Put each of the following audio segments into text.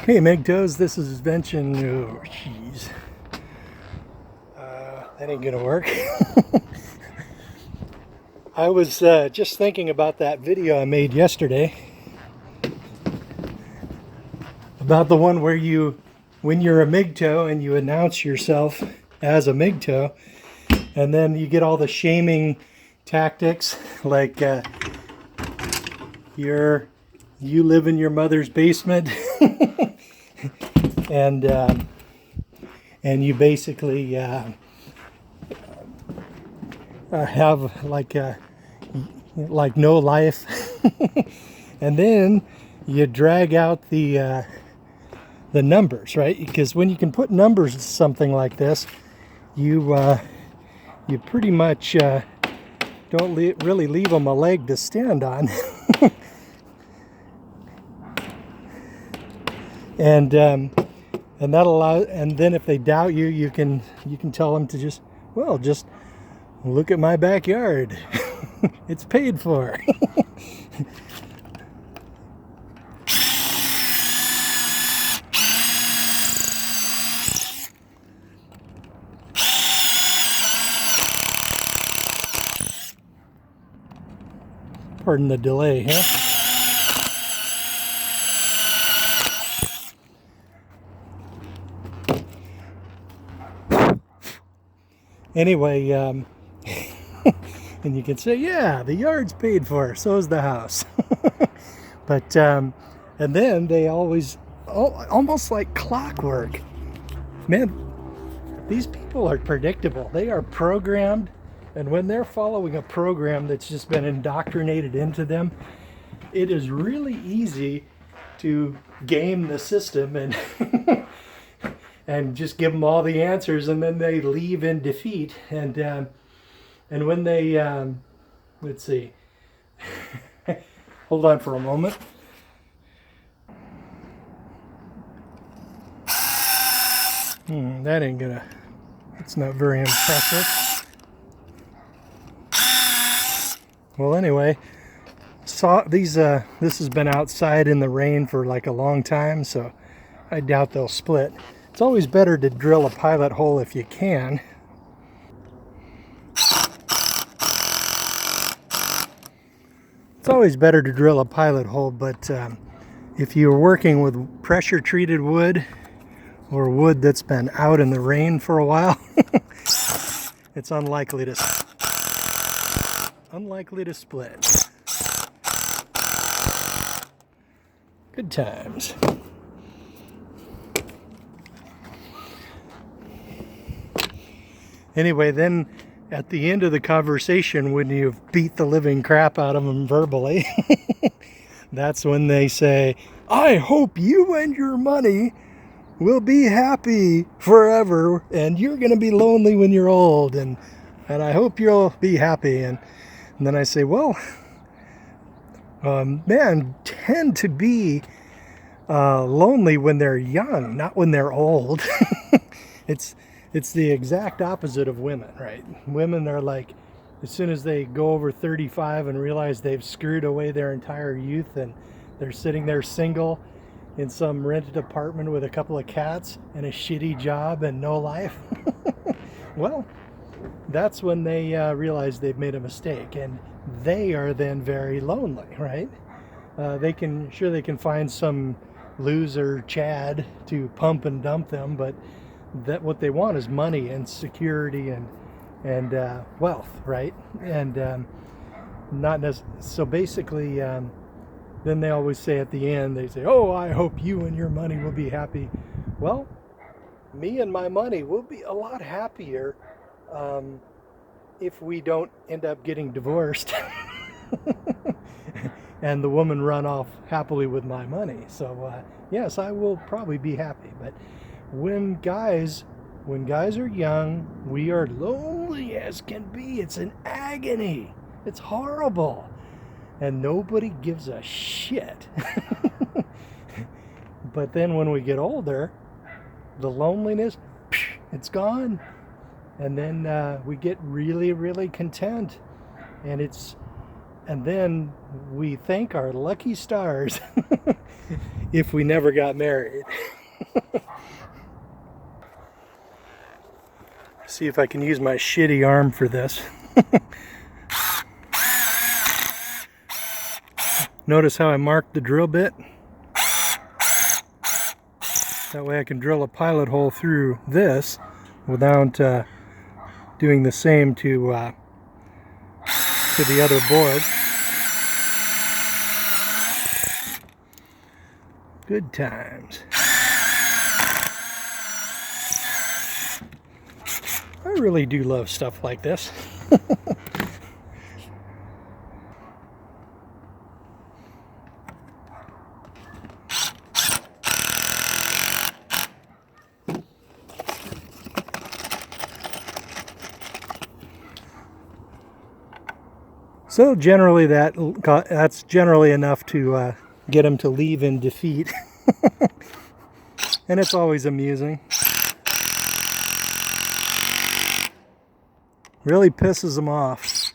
Hey MGTOWs, this is Vention. Oh, jeez. That ain't gonna work. I was just thinking about that video I made yesterday. About the one where when you're a MGTOW and you announce yourself as a MGTOW, and then you get all the shaming tactics like you live in your mother's basement. and you basically have like no life. And then you drag out the numbers, right? Because when you can put numbers to something like this, you pretty much don't really leave them a leg to stand on. and that allows, and then if they doubt you, you can tell them to just look at my backyard. It's paid for. Pardon the delay, huh? Anyway, and you can say, yeah, the yard's paid for, so is the house. But, and then they always, almost like clockwork. Man, these people are predictable. They are programmed, and when they're following a program that's just been indoctrinated into them, it is really easy to game the system and and just give them all the answers, and then they leave in defeat. And when they let's see, hold on for a moment. That ain't gonna, it's not very impressive. Well, anyway, this has been outside in the rain for like a long time, so I doubt they'll split. It's always better to drill a pilot hole if you can. It's always better to drill a pilot hole, but if you're working with pressure treated wood or wood that's been out in the rain for a while, it's unlikely to split. Good times. Anyway, then at the end of the conversation, when you've beat the living crap out of them verbally, that's when they say, I hope you and your money will be happy forever, and you're going to be lonely when you're old, and I hope you'll be happy. And then I say, well, men tend to be lonely when they're young, not when they're old. It's the exact opposite of women, right? Women are like, as soon as they go over 35 and realize they've screwed away their entire youth and they're sitting there single in some rented apartment with a couple of cats and a shitty job and no life, well, that's when they realize they've made a mistake, and they are then very lonely, right? They can find some loser Chad to pump and dump them, but that what they want is money and security and wealth, right? And not necessarily. So basically, then they always say at the end, they say, "Oh, I hope you and your money will be happy." Well, me and my money will be a lot happier if we don't end up getting divorced and the woman run off happily with my money. So yes, I will probably be happy, but when guys are young, we are lonely as can be. It's an agony. It's horrible. And nobody gives a shit. But then when we get older, the loneliness, it's gone. And then we get really, really content. And then we thank our lucky stars if we never got married. See if I can use my shitty arm for this. Notice how I marked the drill bit? That way I can drill a pilot hole through this without doing the same to the other board. Good times. I really do love stuff like this. So generally that's generally enough to get him to leave in defeat. And it's always amusing. Really pisses them off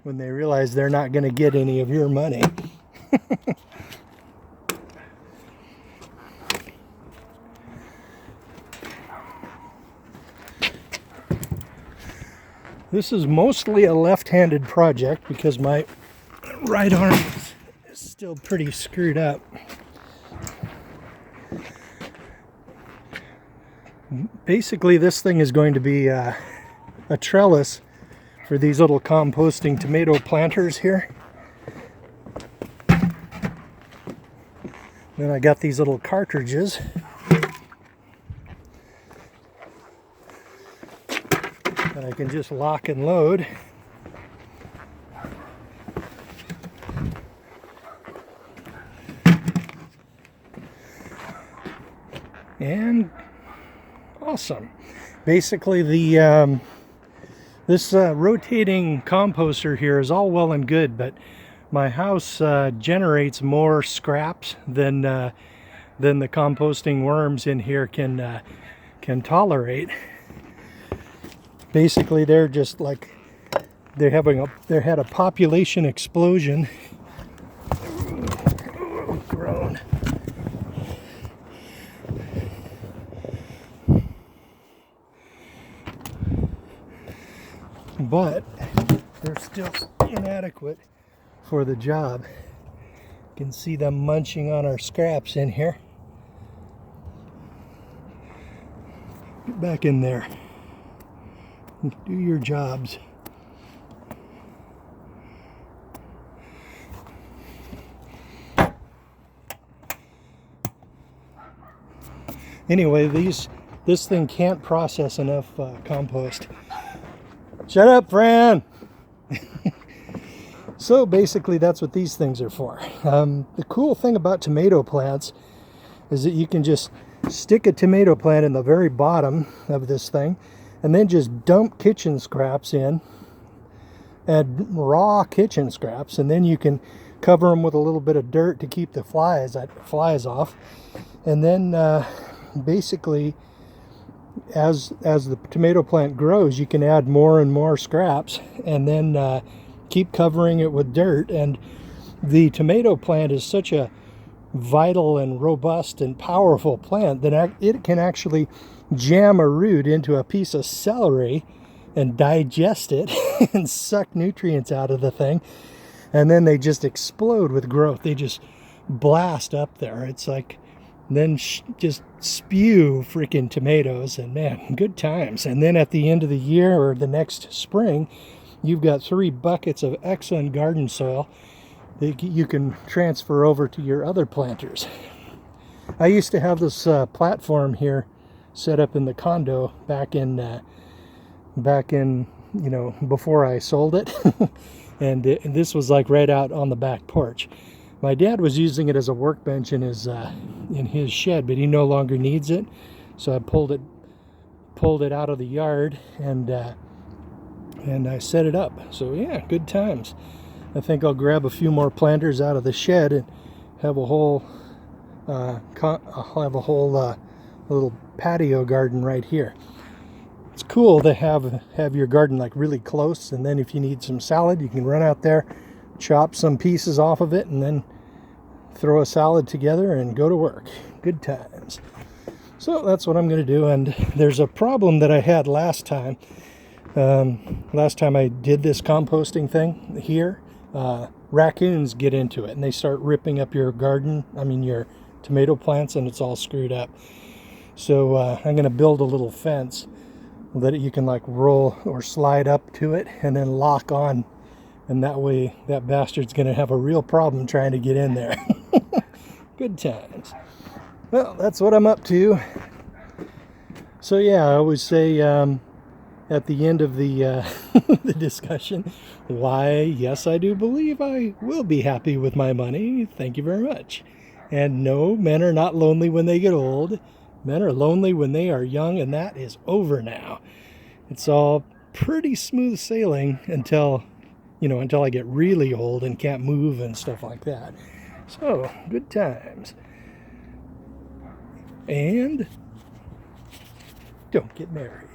when they realize they're not going to get any of your money. This is mostly a left-handed project because my right arm is still pretty screwed up. Basically, this thing is going to be a trellis for these little composting tomato planters here. Then I got these little cartridges. That I can just lock and load. And awesome. Basically this rotating composter here is all well and good, but my house generates more scraps than the composting worms in here can tolerate. Basically, they're just like they had a population explosion. Ooh, groan. But they're still inadequate for the job. You can see them munching on our scraps in here. Get back in there. Do your jobs. Anyway, this thing can't process enough compost. Shut up, Fran! So basically that's what these things are for. The cool thing about tomato plants is that you can just stick a tomato plant in the very bottom of this thing and then just dump kitchen scraps in, add raw kitchen scraps, and then you can cover them with a little bit of dirt to keep the flies off. And then basically as the tomato plant grows, you can add more and more scraps and then keep covering it with dirt. And the tomato plant is such a vital and robust and powerful plant that it can actually jam a root into a piece of celery and digest it and suck nutrients out of the thing, and then they just explode with growth. They just blast up there. It's like then just spew freaking tomatoes, and man, good times. And then at the end of the year or the next spring, you've got 3 buckets of excellent garden soil that you can transfer over to your other planters. I used to have this platform here set up in the condo back in before I sold it. And this was like right out on the back porch. My dad was using it as a workbench in his shed, but he no longer needs it, so I pulled it out of the yard and I set it up. So yeah, good times. I think I'll grab a few more planters out of the shed and have a whole little patio garden right here. It's cool to have your garden like really close, and then if you need some salad, you can run out there, chop some pieces off of it, and then throw a salad together and go to work. Good times. So that's what I'm going to do. And there's a problem that I had last time. Last time I did this composting thing here, raccoons get into it and they start ripping up your garden, your tomato plants, and it's all screwed up. So I'm going to build a little fence that you can like roll or slide up to it and then lock on. And that way that bastard's going to have a real problem trying to get in there. Good times. Well, that's what I'm up to. So yeah, I always say at the end of the, the discussion, why, yes, I do believe I will be happy with my money. Thank you very much. And no, men are not lonely when they get old. Men are lonely when they are young, and that is over now. It's all pretty smooth sailing until I get really old and can't move and stuff like that. So, good times. And don't get married.